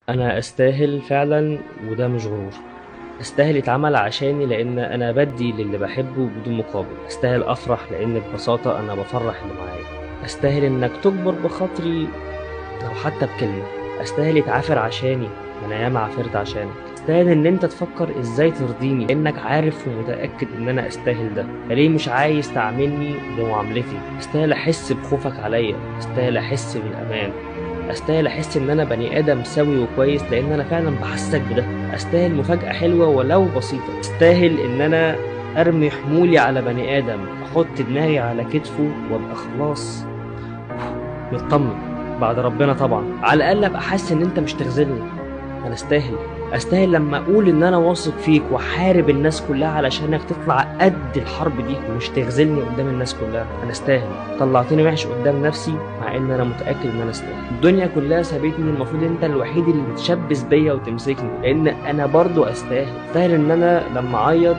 انا استاهل فعلا، وده مش غرور. استاهل يتعمل عشاني لان انا بدي للي بحبه بدون مقابل. استاهل افرح لان ببساطة انا بفرح اللي معايا. استاهل انك تكبر بخاطري لو حتى بكلمة. استاهل يتعافر عشاني، ما انا ياما عافرت عشانك. استاهل ان انت تفكر ازاي ترضيني لانك عارف ومتأكد ان انا استاهل ده. فليه مش عايز تعاملني بمعاملتي؟ استاهل احس بخوفك عليا. استاهل احس بالامان. استاهل احس ان انا بني ادم سوي وكويس لان انا فعلا بحسك بده. استاهل مفاجأة حلوة ولو بسيطة. استاهل ان انا ارمي حمولي على بني ادم، احط دماغي على كتفه وابقى خلاص مطمن بعد ربنا طبعا. على الاقل ابقى حاسس ان انت مش تخذلني. انا استاهل. استاهل لما اقول ان انا واثق فيك واحارب الناس كلها علشانك تطلع قد الحرب دي ومش تخذلني قدام الناس كلها. انا استاهل. طلعتني وحش قدام نفسي مع ان انا متاكد ان انا استاهل. الدنيا كلها سابتني، المفروض انت الوحيد اللي تشبث بيا وتمسكني لان انا برضو استاهل. استاهل ان انا لما اعيط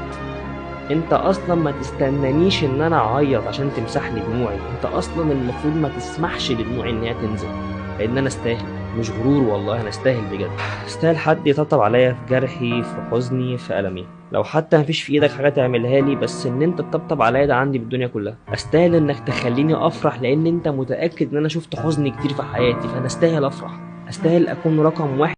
انت اصلا ما تستنانيش ان انا اعيط عشان تمسح لي دموعي. انت اصلا المفروض ما تسمحش لدموعي ان هي تنزل لان انا استاهل. مش غرور والله، انا استاهل بجد. استاهل حد يطبطب عليا في جرحي، في حزني، في المي. لو حتى مفيش في ايدك حاجه تعملها لي، بس ان انت تطبطب عليا ده عندي بالدنيا كلها. استاهل انك تخليني افرح لان انت متاكد ان انا شفت حزن كتير في حياتي، فانا استاهل افرح. استاهل اكون رقم واحد